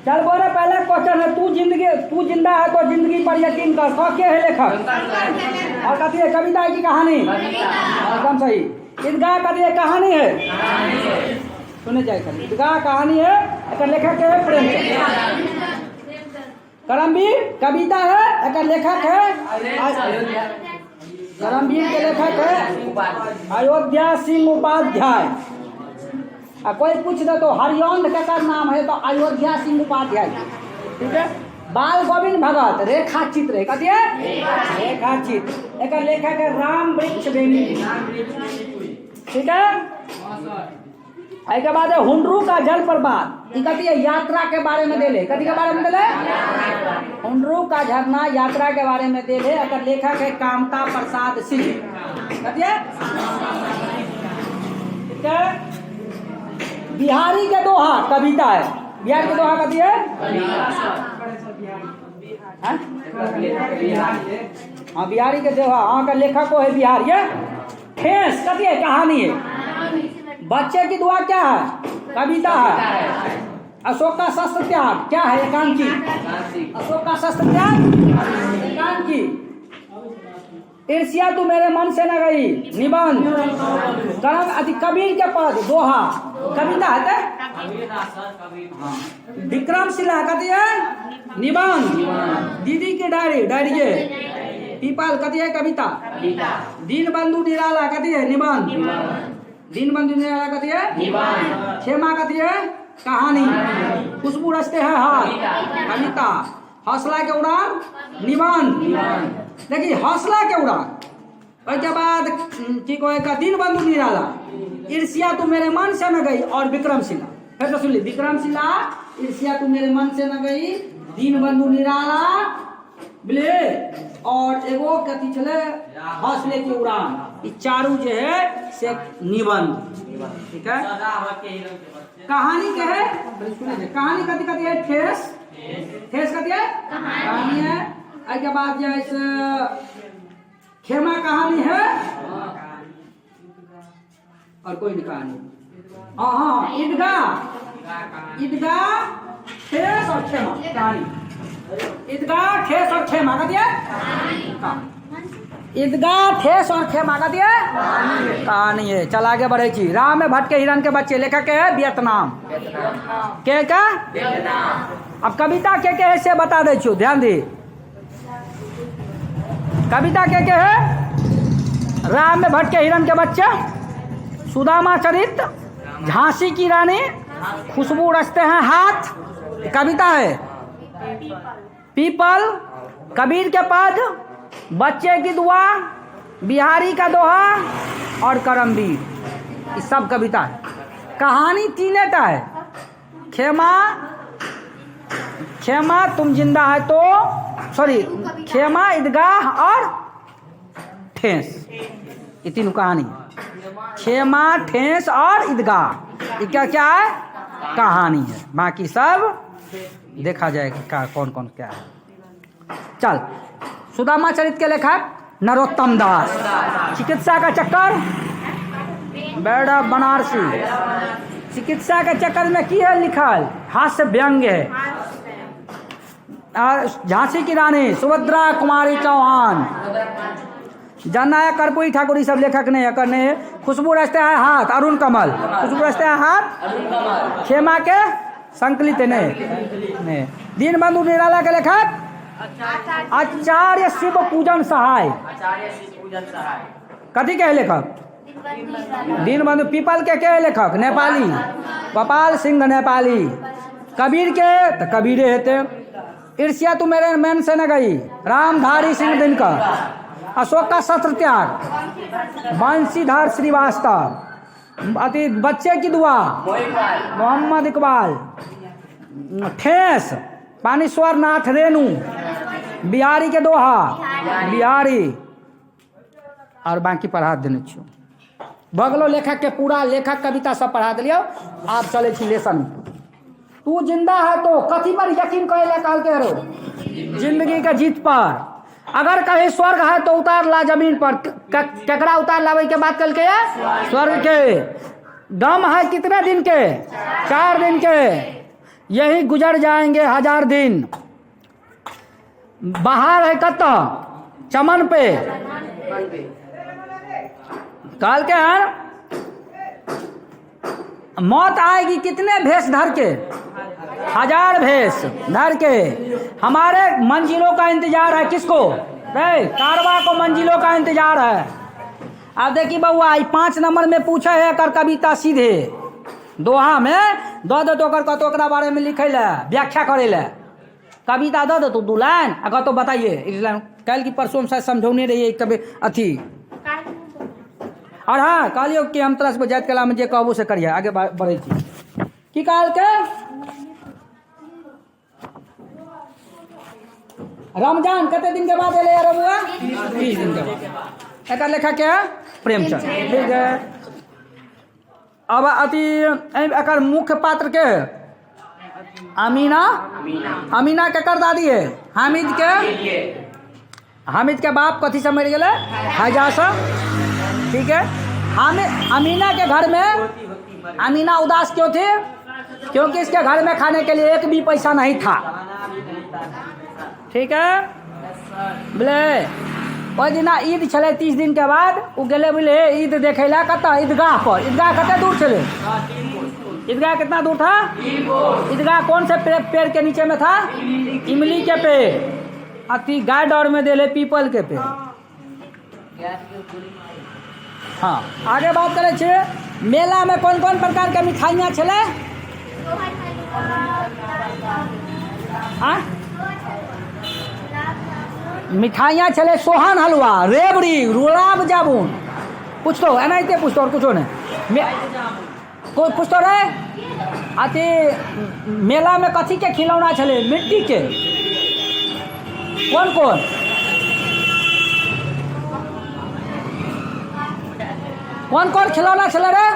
चल बोले पहले क्वेश्चन है, तू जिंदा है तो जिंदगी पर यकीन कर। के है लेखक? और कहती है कविता की कहानी। एकदम सही। ईदगाह कहती है कहानी है। सुने जाए कर, ईदगाह कहानी है। एक लेखक है प्रेमचंद। करमवीर कविता है, एक लेखक है करमवीर के लेखक है अयोध्या सिंह उपाध्याय। कोई पूछ दे तो हरिऔंध का नाम है तो अयोध्या सिंह उपाध्याय। ठीक है। बाल गोविंद भगत रेखा चित्र कहती है रेखा चित्र। एक लेखक है राम वृक्ष बेनी। ठीक है। के बाद है हुंडरू का जल प्रपात। कहती है यात्रा के बारे में दे ले। कथी के बारे में दे ले? हुंडरू का झरना यात्रा के बारे में दे ले। अगर लेखक है कामता प्रसाद सिंह। कहती है ठीक है। बिहारी के दोहा कविता है। बिहारी के दोहा कहती है हाँ बिहारी के दोहा। हाँ का लेखक को है बिहारी है। ठेस कहती है कहानी है। बच्चे की दुआ क्या है? कविता है। अशोक का शस्त्र त्याग क्या है? एकांकी। अशोक का शस्त्र त्याग एकांकी। ईर्ष्या तू मेरे मन से न गई निबंध। करम अति कबीर के पद दोहा कविता है। विक्रमशिला कहती है निबंध। दीदी की डायरी डायरी पीपल कहती है कविता। दीन बंधु निराला कहती है निबंध। दीन बंधु निराला कहती है निबंध। क्षेमा कहती है कहानी। खुशबू रचते हैं हाथ कविता। हौसला के उड़ान निबंध। देखिए हौसला के उड़ान। उसके बाद ठीक होगा दीन बंधु निराला। ईर्ष्या तू मेरे मन से न गई और विक्रमशिला। फिर तो सुन ली विक्रमशिला ईर्ष्या तू मेरे मन से न गई दीन बंधु निराला बोले और एगो कथी छले हौसले की उड़ान। ये चारू जो है से निबंध। ठीक है। कहानी क्या है? कहानी कथी कथी है? ठेस ठेस कथी है कहानी है। के बाद जो है खेमा कहानी है और कोई नहीं कहानी। हाँ ईदगाह ईदगाह ठेस और खेमा कहानी। ईदगाह ठेस और खेमा का दिया ईदगाह ठेस और खेमा का दिया कहानी है। चल आगे बढ़े छी। राम में भटके हिरन के बच्चे लेखक के है वियतनाम के का। अब कविता के है से बता दे छो ध्यान दी। कविता क्या है? राम में भटके हिरन के बच्चे, सुदामा चरित, झांसी की रानी, खुशबू रचते हैं हाथ कविता है। पीपल, कबीर के पद, बच्चे की दुआ, बिहारी का दोहा और करमवीर, ये सब कविता है। कहानी तीनेटा है। खेमा खेमा तुम जिंदा है तो सॉरी खेमा ईदगाह और ठेस, ये तीनों कहानी। खेमा ठेस और ईदगाह ये क्या क्या है? कहानी है। बाकी सब देखा जाएगा कौन कौन क्या है। चल सुदामा चरित के लेखक नरोत्तम दास। चिकित्सा का चक्कर बेड़ा बनारसी। चिकित्सा के चक्कर में की है लिखल? हास्य व्यंग है। झांसी की रानी सुभद्रा कुमारी चौहान। जननायक कर्पूरी ठाकुर सब लेखक ने करने। खुशबू रचते हैं हाथ अरुण कमल। खुशबू रचते हैं हाथ खेमा के संकलित ने। दीन बंधु निराला के लेखक आचार्य शिव पूजन सहाय। कथी के लेखक? दीन बंधु। पीपल के लेखक नेपाली गोपाल सिंह नेपाली। कबीर के तो कबीरे हेते। ईर्ष्या तू मेरे मन से न गई रामधारी सिंह दिनकर। अशोक का शस्त्र त्याग बंशीधर श्रीवास्तव। अति बच्चे की दुआ मोहम्मद इकबाल। ठेस पानीश्वर नाथ रेणु। बिहारी के दोहा बिहारी और बाकी पढ़ा देने छो। भगलो लेखक के पूरा लेखक कविता सब पढ़ा दिलियो। आप चले छी लेसन। तू जिंदा है तो कथी पर यकीन करे कहल के रो? जिंदगी का जीत पर। अगर कहीं स्वर्ग है तो उतार ला जमीन पर। केकरा उतार लावे के बात कल के स्वर्ग के। दम है कितने दिन के? 4 दिन के। यही गुजर जाएंगे 1000 दिन। बाहर है कत्ता चमन पे काल के हैं मौत आएगी कितने भेष धर के, 1000 भेष धर के। हमारे मंजिलों का इंतजार है, किसको? कारवा को मंजिलों का इंतजार है। अब देखिए बउआ 5 नंबर में पूछे है कर कविता सीधे दोहा में दो दे तो कर तो ओकरा बारे में लिखे ला व्याख्या करे ला कविता दो दे तो 2 लाइन अगर तो बताइए इस लाइन कल की परसों में शायद समझौने रही कभी अथी। और हाँ कालियो कि हम तरह से जात कला में जे कहबो से करिए आगे बढ़े थी की काल के रमजान कते दिन के बाद एले यार बुआ 30 दिन के बाद। एक लेखा क्या प्रेमचंद, ठीक है। अब अति एकर मुख्य पात्र के अमीना, अमीना के कर दादी है हामिद के बाप कथी से मर गए हजासा, ठीक है। अमीना के घर में अमीना उदास क्यों थी? क्योंकि इसके घर में खाने के लिए एक भी पैसा नहीं था, ठीक है। बोले ओहि दिन ईद छले 30 दिन के बाद वो गए बोले ईद देखे ला कत ईदगाह पर। ईदगाह कते दूर चले? ईदगाह कितना दूर था? ईदगाह कौन से पेड़ के नीचे में था? इमली के पेड़। अति गाय डर में देले पीपल के पेड़। हाँ आगे बात करे छे मेला में कौन कौन प्रकार के मिठाइयाँ छले? मिठाइयाँ छले सोहन हलवा, रेबड़ी, गुलाब जामुन। पूछ तो है ना इतने पूछ तो और कुछ नहीं कोई पूछ तो रहे। अति मेला में कथी के खिलौना छले? मिट्टी के। कौन कौन? कौन कौन खिलौना छले रे?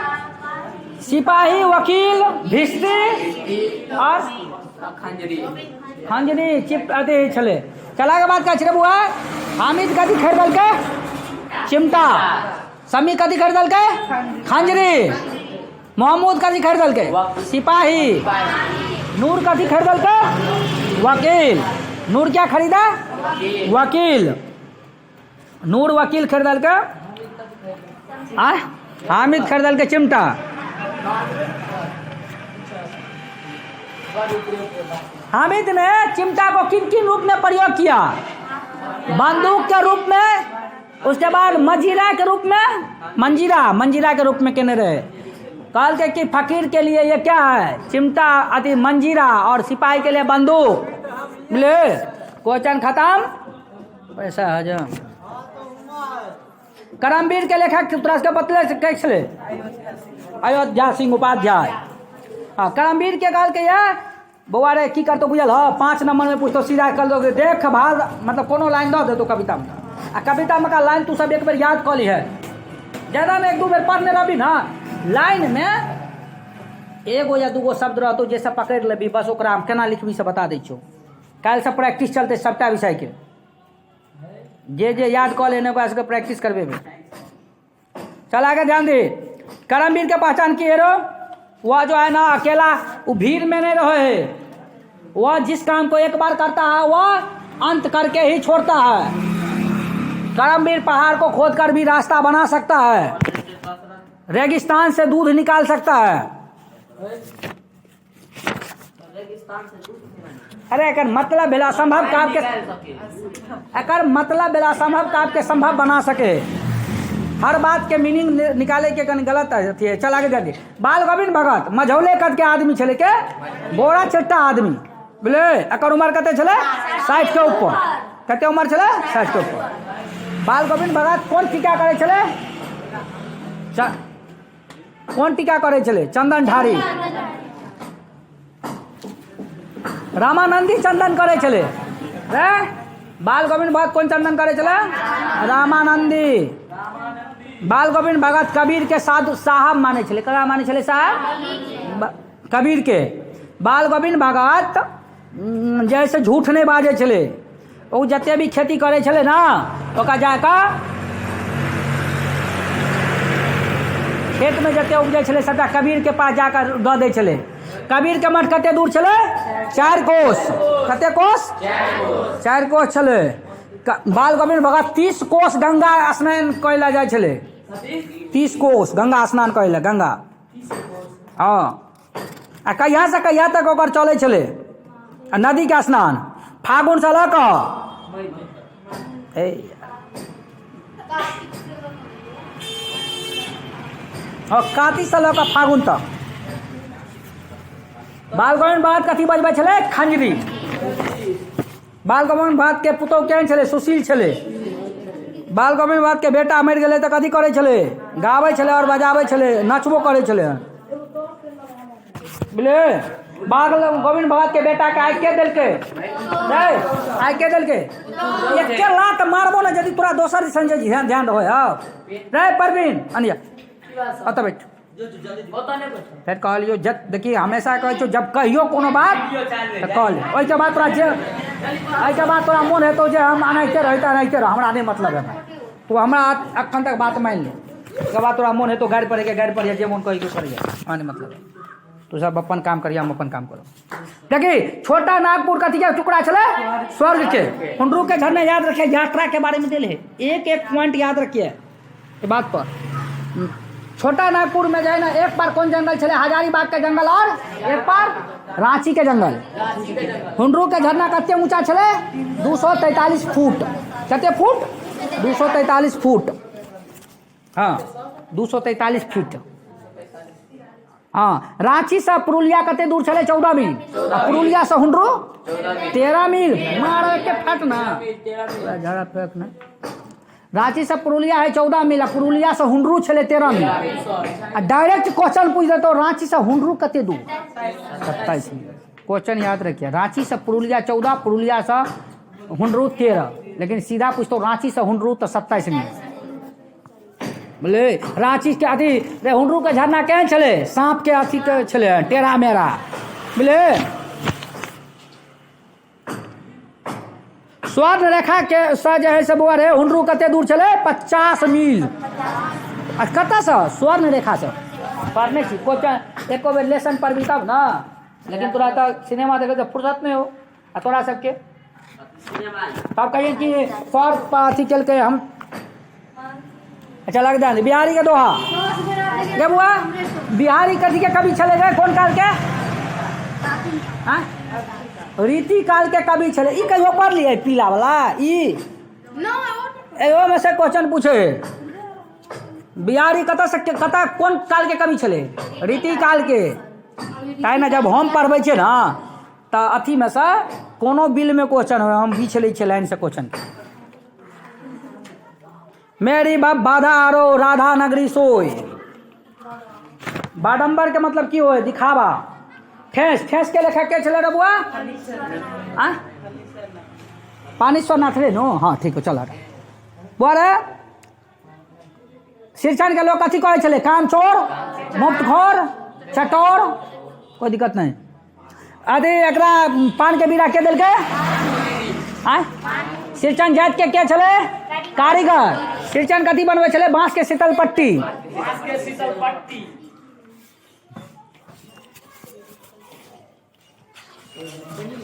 सिपाही, वकील, भिस्ती और खंजरी चिप आते छले। चला के बाद का छे बुआ हामिद कथी खरीदल के? चिमटा। समी कथी खरीदल के? खंजरी। मोहम्मद कथी खरीदल के? सिपाही। नूर कथी खरीदल के? वकील। नूर क्या खरीदा? वकील। नूर वकील खरीदल के। हामिद खरीदल के चिमटा। हामिद ने चिमटा को किन किन रूप में प्रयोग किया? बंदूक के रूप में, उसके बाद मंजीरा के रूप में, मंजीरा के रूप में कहने रहे। कल के कि फकीर के लिए ये क्या है? चिमटा अति मंजीरा और सिपाही के लिए बंदूक। बोले क्वेश्चन खत्म। पैसा हजम। करमवीर के लेखक तुरस के बतले से कैसे अयोध्या सिंह उपाध्याय। हाँ करमवीर के काल के यह बउआ रे की करतो बुझल ह 5 नंबर में पूछतो सीधा कर दोगे देख भाग मतलब कोनो लाइन दो दे तो कविता में आ कविता में का लाइन तू सब एक बार याद कर ली है ज्यादा में 1-2 बार पढ़ने रही ना लाइन में एगो या दूगो शब्द रहतो जैसे पकड़ लेबी बस ओकरा हम केना लिखबी से बता दै छो। काल से प्रैक्टिस चलते सबटा विषय के जे याद कर लेने बस के प्रैक्टिस करबे। चल आगे ध्यान दे। करमवीर के पहचान की हेरो वह जो है ना अकेला वो भीड़ में नहीं रहे है। वह जिस काम को एक बार करता है वह अंत करके ही छोड़ता है। करमवीर पहाड़ को खोदकर भी रास्ता बना सकता है, रेगिस्तान से दूध निकाल सकता है। अरे एक मतलब बेला संभव काव्य के एकर मतलब बेला संभव काव्य के संभव बना सके। हर बात के मीनिंग निकाले के कहीं गलत है। चल आगे जाते। बाल गोविंद भगत मझौले कद के आदमी छले के बोरा चट्टा आदमी। बोले एकर उम्र कते छले? 60 के ऊपर। कते उम्र छले? 60 के ऊपर। बाल गोविंद भगत कौन टीका करे छले? कौन टीका करे छले? चंदन ढारी। रामानंदी चंदन करे छले। बाल गोविंद भगत कौन चंदन करे छले? रामानंदी। बाल गोविंद भगत कबीर के साधु साहब माने छले। करा माने छले? साहब कबीर के। बाल गोविंद भगत जैसे झूठ नहीं बाजे छले। वो जते भी खेती करे छले ना ओका जाकर खेत में जते उपजे छले सबटा कबीर के पास जाकर दे दे छले। कबीर के मठ कते दूर चले 4 कोस। कते कोस 4 कोस चले। बाल गोविंद भगत 30 कोस गंगा स्नान कैला जाय छले। 30 कोस गंगा स्नान कैले गंगा। हाँ आ कहिया से कहिया तक ओकर चले छले नदी के स्नान। फागुन से लऽ कऽ और कातिक से लऽ कऽ फागुन तक। बाल गोविंद भगत कथी बजबै छलै खंजरी। बाल गोविंद भगत के पुतौह केहन छलै सुशील छलै। बाल गोविंद भगत के बेटा मरि गेलै तऽ कथी करै छलै गाबै छलै और बजाबै छलै नचबो करै छलै। बुझलिए बाल गोविंद भगत के बेटा के आइ के देलकै आइ के देलकै एके लात मारबो ना यदि तोरा दोसर दिसन जे ध्यान रहो रे परवीन अनिया अतः बैठ फिर कहलियो जब देखिए हमेशा कहै छौ जब कहियो कोनो बात तऽ कह ले। ओहिके बाद तोरा जे एहिके बाद तोरा मोन हेतौ जे हम एनाहिते रहिते हमरा नहीं मतलब है तू हमरा अखन तक बात मान ले। ओहिके बाद तोरा मोन हेतौ गाड़ी पड़े जे मन कहि के करिए नहीं मतलब तू सब अपन काम करिए हम अपन काम करो। देखिए छोटा नागपुर कथी के टुकड़ा चले स्वर्ग के। हुंडरू के झरने याद रखिए यात्रा के बारे में दिल है एक पॉइंट याद रखिए ये बात पर। छोटा नागपुर में जाए ना एक बार कौन जंगल चले हजारीबाग के जंगल और एक बार रांची के जंगल। हुंडरू के झरना कते ऊंचा चले 243 फुट। कते फुट 243 फुट। हाँ 243 फीट। हाँ रांची से पुरुलिया कते दूर चले 14 मील। पुरुलिया से हुंडरू 13 मील। मार के फट ना झड़ा फेंक ना। रांची से पुरुलिया है 14 मील। पुरुलिया से हुंडरू चले 13 मील। डायरेक्ट क्वेश्चन पूछ देते रांची से हुंडरू कते दूर 27 मील। क्वेश्चन याद रखिए रांची से पुरुलिया 14 पुरुलिया से हुंडरू 13 लेकिन सीधा पूछतो रांची से हुंडरू तो 27 मील। बोले रांची के अथी हुंडरू के झरना केहन छले सांप के अथी के छले टेढ़ा मेढ़ा। बोले स्वर्ण रेखा के सा जो है सब रे हुंडरू कते दूर चले 50 मील। कत से स्वर्ण रेखा से पढ़ने छी क्वेश्चन एको बेर लेसन पढ़बी तब ना। लेकिन तोरा तो सिनेमा देखे तो फुर्सत नहीं हो तोरा सबके तब कहिए कि सर अथी केलके हम अच्छा लग जाए बिहारी के दोहा क्या हुआ बिहारी कथी के कवि चले गए कौन काल के रीति काल के कवि चले ई कहियो पढ़ लिए पीला वाला ई एगो में से क्वेश्चन पूछे बिहारी कत से कत कौन काल के कवि चले रीति काल के। ताई ना जब हम पढ़बै छे ना तो अथी में से कोनो बिल में क्वेश्चन हो हम बीच ले लाइन से क्वेश्चन मेरी बाधा आरो राधा नगरी सोई। बाडंबर के मतलब की हो दिखावा ठेस ठेस के लेखा के चले रबुआ पानीश्वर नाथ रे नो। हाँ ठीक है चला बोरे शीर्षण के लोग कथी कहे चले काम चोर मुफ्तखोर चटोर कोई दिक्कत नहीं। अरे एकरा पान के बीड़ा के दिल के शीर्षण जात के क्या चले कारीगर। शीर्षण कथी बनवे चले बांस के शीतल पट्टी।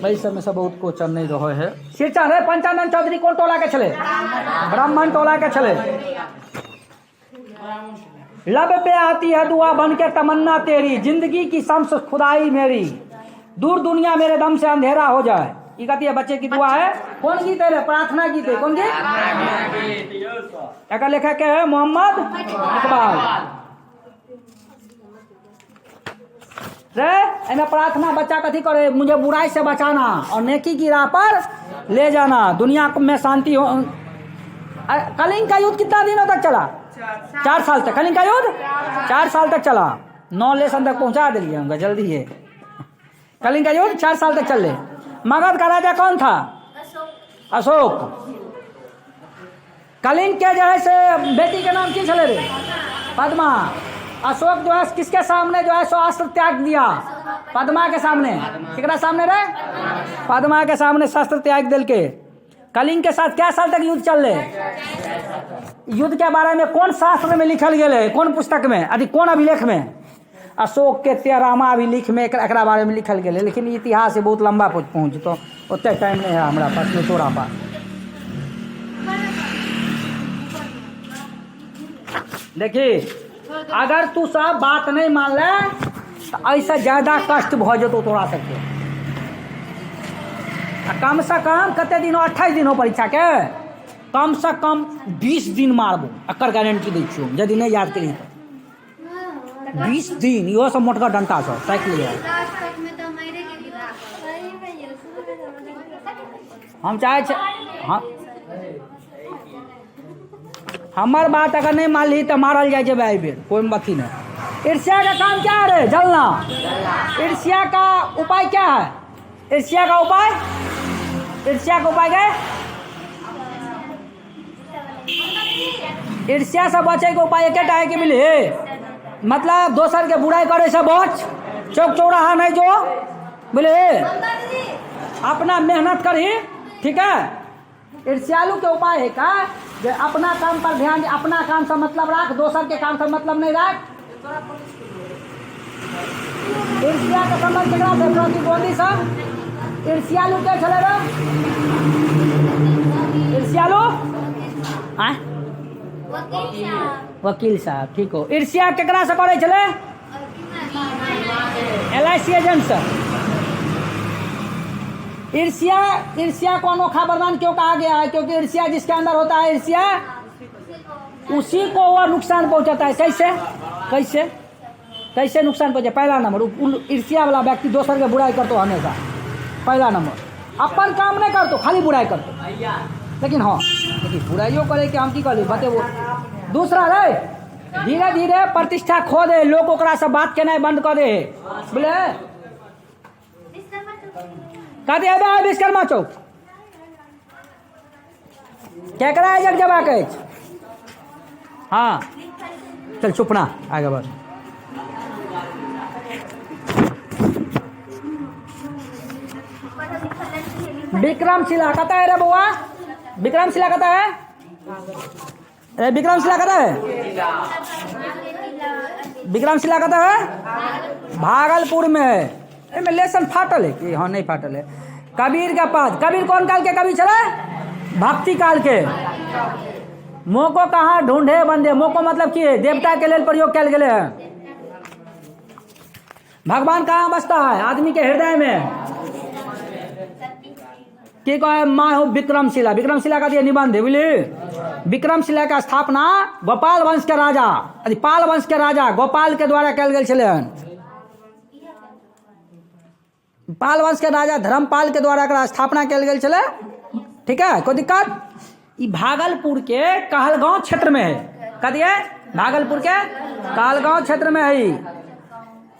भाई सब में सब बहुत क्वेश्चन नहीं रहे है। शीर्षण है पंचानन चौधरी कौन टोला के चले ब्राह्मण टोला के चले। लब पे आती है दुआ बन के तमन्ना तेरी जिंदगी की शम्स खुदाई मेरी दूर दुनिया मेरे दम से अंधेरा हो जाए। ये कहती है बच्चे की दुआ है। कौन गीत है प्रार्थना गीत है कौन गीत एक लेखक है मोहम्मद इकबाल रे। मैं प्रार्थना बच्चा कथी करे मुझे बुराई से बचाना और नेकी की राह पर ले जाना दुनिया में शांति हो। कलिंग का युद्ध कितना दिनों तक चला 4 साल तक। कलिंग का युद्ध 4 साल तक चला 9 लेसन तक पहुंचा दिए होंगे जल्दी है। कलिंग का युद्ध 4 साल तक चले। मगध का राजा कौन था अशोक। कलिंग के जो है से बेटी के नाम की चले रे पद्मा। अशोक जो है किसके सामने जो है सो अस्त्र त्याग दिया पद्मा के सामने। किसके सामने रे पद्मा के सामने शस्त्र त्याग दिल के। कलिंग के साथ क्या साल तक युद्ध चल रहे। युद्ध के बारे में कौन शास्त्र में लिखल गए कौन पुस्तक में अभी कौन अभिलेख में अशोक के 13वां भी लिख में एकरा बारे में लिखल गेल है, लेकिन इतिहास से बहुत लंबा पहुँच तो उतने टाइम नहीं है हमारा पास में तोरा पास। देखिए अगर तू सब बात नहीं मान ले तो ऐसा ज्यादा कष्ट भ जतो तोरा सबके। कम से कम कते दिन 28 दिन हो परीक्षा के, कम से कम 20 दिन मारबो एकर गारंटी दै छियो। यदि नहीं याद करी तो 20 दिन इहो सब मोटका डंटा सब साइकिल लिया। हम चाहे हमार बात अगर नहीं मान ली तो मारल जाए भाई बेर, कोई अथी नहीं। ईर्ष्या का काम क्या है? जलना। ईर्ष्या का उपाय क्या है? ईर्ष्या का उपाय, ईर्ष्या का उपाय क्या? ईर्ष्या से बचे के उपाय क्या है कि मिले, मतलब दोसर के बुराई करे से बच, चौक चौराहा नहीं जो बोले, अपना मेहनत करी, ठीक है। ईर्ष्यालु के उपाय है का जे अपना काम पर ध्यान, अपना काम से मतलब रख, दोसर के काम से मतलब नहीं रख। ईर्ष्या के संबंध केकरा से? प्रतिद्वंदी से। ईर्ष्यालु के चले रे? ईर्ष्यालु वकील साहब, ठीक हो। ईर्ष्या केकरा से करे चले? LIC एजेंट से। ईर्ष्या, ईर्ष्या को अनोखा वरदान क्यों कहा गया है? क्योंकि ईर्ष्या जिसके अंदर होता है, ईर्ष्या उसी को वह नुकसान पहुंचाता है। कैसे कैसे कैसे नुकसान पहुंचे? पहला नंबर, ईर्ष्या वाला व्यक्ति दोसर के बुराई करतो हमेशा। पहला नंबर, अपन काम नहीं करतो, खाली बुराई करतो। लेकिन हाँ, लेकिन बुराइयों करे कि हम की करी बते वो। दूसरा रे, धीरे धीरे प्रतिष्ठा खो दे, लोग ओकरा से बात केना बंद कर दे। बोले कहते हैं विश्वकर्मा चौक क्या करा है जग जबा के। हाँ चल चुपना आगे बढ़। विक्रमशिला कहता है रे बुआ, विक्रमशिला कहता है, अरे विक्रमशिला कहता है, विक्रमशिला कहता है भागलपुर में है। में लेसन फाटल है कि? हाँ नहीं फाटल है। कबीर के पास, कबीर कौन काल के कवि चले? भक्ति काल के। मोको कहाँ ढूंढे बंदे, मोको मतलब कि देवता के लिए प्रयोग कल गए हैं। भगवान कहाँ बसता है? आदमी के हृदय में। की कहे माँ हो विक्रमशिला, विक्रमशिला का दिया निबंध है बोली। विक्रमशिला का स्थापना गोपाल वंश के राजा, पाल वंश के राजा गोपाल के द्वारा कल गए छले। पाल वंश के राजा धर्मपाल के द्वारा एकरा स्थापना कल गए छले, ठीक है। कोई दिक्कत? ई भागलपुर के कहलगांव क्षेत्र में है। कह दिए भागलपुर के कहलगांव क्षेत्र में है।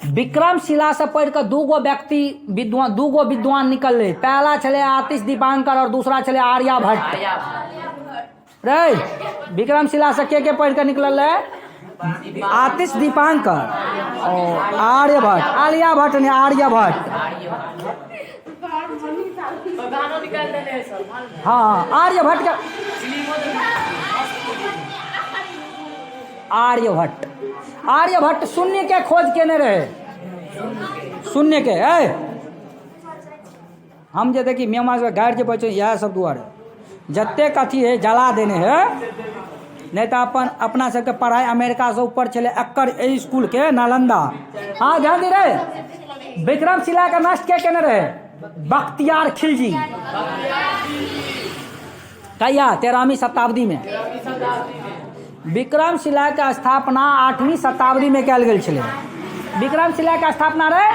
विक्रमशिला से पढ़ कर दूगो व्यक्ति विद्वान, दूगो विद्वान निकल। पहला चले आतिश दीपांकर और दूसरा चले आर्यभट्ट। रे विक्रमशिला से के पढ़ कर निकल है? आतिश दीपांकर और आर्यभट्ट। आर्यभट्ट ने आर्यभट्ट, हाँ आर्यभट्ट का आर्यभट्ट। आर्यभट्ट शून्य के खोज केने रहे, शून्य के है। हम जे देखी मेमा से गाड़ के बचे यह सब दुआरे जत्ते कथी है जला देने है। नहीं तो अपन अपना सबके पढ़ाई अमेरिका से ऊपर चले अक्कर स्कूल के नालंदा। हाँ ध्यान दे रहे। विक्रमशिला का नष्ट क्या कहने रहे? बख्तियार खिलजी। कहिया? 13वीं शताब्दी में। विक्रमशिला का स्थापना 8वीं शताब्दी में कल गई छे। विक्रमशिला का स्थापना रे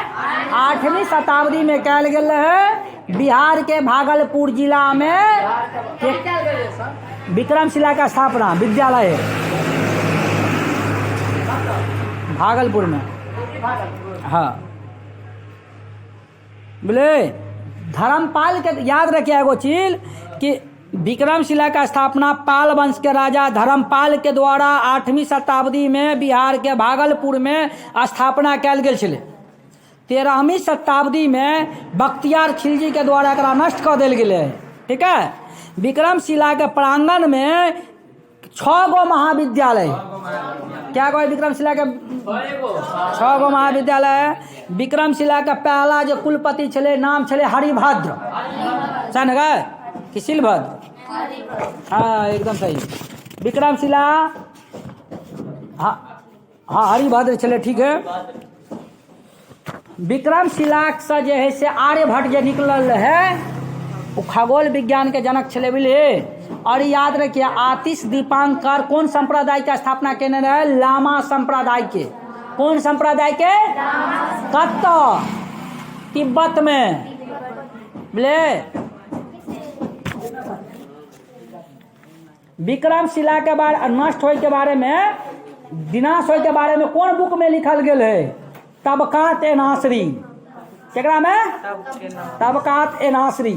8वीं शताब्दी में कल गए है। बिहार के भागलपुर जिला में विक्रमशिला का स्थापना विद्यालय भागलपुर में। हाँ बोले धर्मपाल के, याद रखिए एगो चीज कि विक्रमशिला का स्थापना पाल वंश के राजा धर्मपाल के द्वारा 8वीं शताब्दी में बिहार के भागलपुर में स्थापना कल गई छे। 13वीं शताब्दी में बख्तियार खिलजी के द्वारा एकरा नष्ट कर देल गेलै, ठीक है। विक्रमशिला के प्रांगण में 6 गो महाविद्यालय। क्या गो विक्रमशिला के 6 गो महाविद्यालय। विक्रमशिला का पहला जो कुलपति छले नाम छले हरिभद्र, सही न गए कि शिलभद्र? हाँ एकदम सही। विक्रमशिला हाँ हरिभद्र छले, ठीक है। विक्रमशिला से जो है से आर्यभट्ट जो निकलल है वो खगोल विज्ञान के जनक छले बुझलिए। और याद रखिए आतिश दीपांकर कौन संप्रदाय का स्थापना केने रहे? लामा संप्रदाय के। कौन संप्रदाय के? कत्त तिब्बत में बोले। विक्रमशिला के बारे नष्ट होय के बारे में, विनाश होय के बारे में कौन बुक में लिखल गेल है? तबकात ए नासरी। केकरा में? तबकात ए नासरी।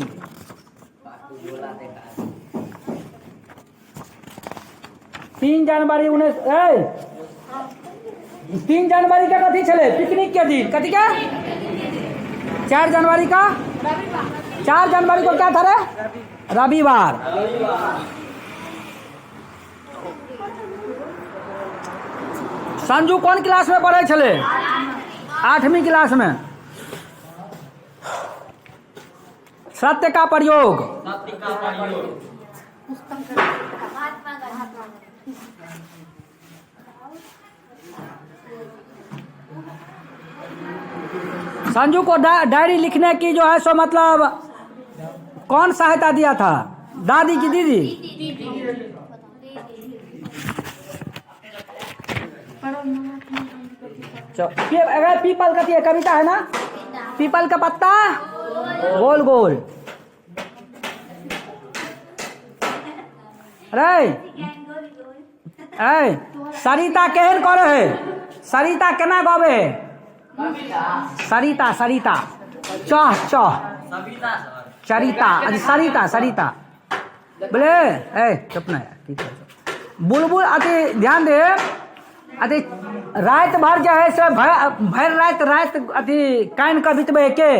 3 जनवरी 3 जनवरी का कथी छले? पिकनिक के दिन। कथी का? 4 जनवरी का? 4 जनवरी को क्या था रे? रविवार। संजू कौन क्लास में पढ़े छले? 8वीं क्लास में। सत्य का प्रयोग। संजू को डायरी लिखने की जो है सो मतलब कौन सहायता दिया था? दादी की दीदी? अगर पीपल का कविता है ना, पीपल का पत्ता गोल गोल। अरे सरिता केहन करे है? सरिता केना गावे है? सरिता सरिता चह चह चरिता सरिता सरिता बोले। चुप ना बुलबुल अति ध्यान दे। अति रात भर जो है से भर रात अति कान का बितबे के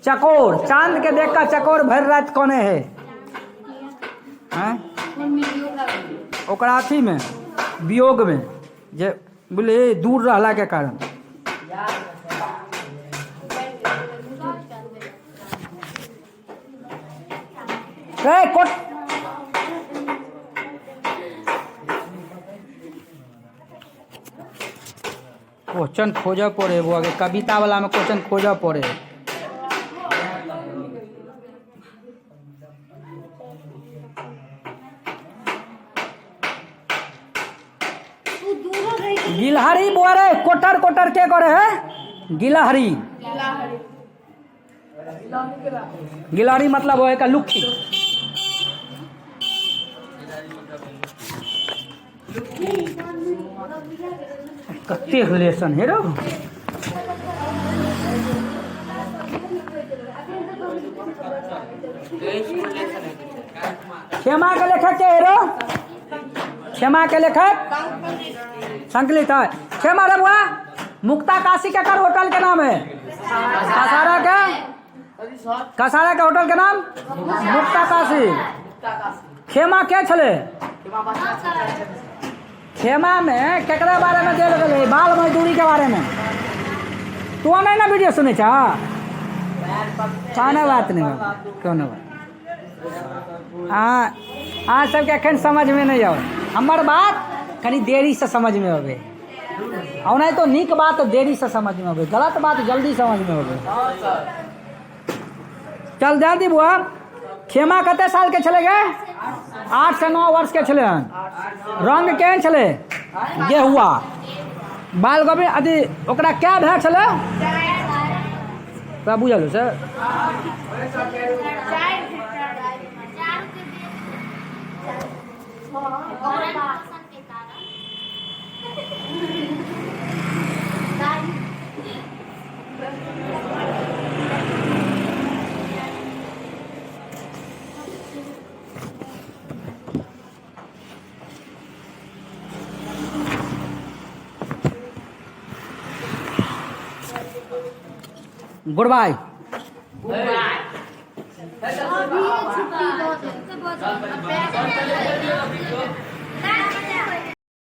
चकोर चांद के देख कर चकोर भर रात कोने है? ओकरा अथी में वियोग में जे बोले दूर रहला के कारण। क्वेश्चन खोजा पड़े वो आगे कविता वाला में क्वेश्चन खोजा पड़े। गिलहरी बोरे कोटर कोटर के करे है? गिलहरी। गिलहरी मतलब वो है का लुक्खी। कत्ते रिलेशन है रो। क्षमा के लेखक के है रो? क्षमा के लेखक संकलित है। क्षमा रे बुआ मुक्ता काशी का कर होटल के नाम है? कसारा के होटल के नाम मुक्ता काशी। क्षमा के छले? खेमा में केकरा बारे में देल गेल? बाल मजदूरी के बारे में। तू नहीं ना वीडियो सुने छा? बात नहीं कौन बात। हाँ सबके अखन समझ में नहीं आवे। हमार बात कनी देरी से समझ में आवे और नहीं तो निक बात देरी से समझ में आवे, गलत बात जल्दी समझ में आवे। चल जल्दी बुआ। खेमा कते साल के चले गए? 8 से 9 वर्ष के छले। रंग केहन छले? गेहुआ। बाल गोभी अथी ओकरा क्या भे छले? तोरा बुझल से? Good bye. है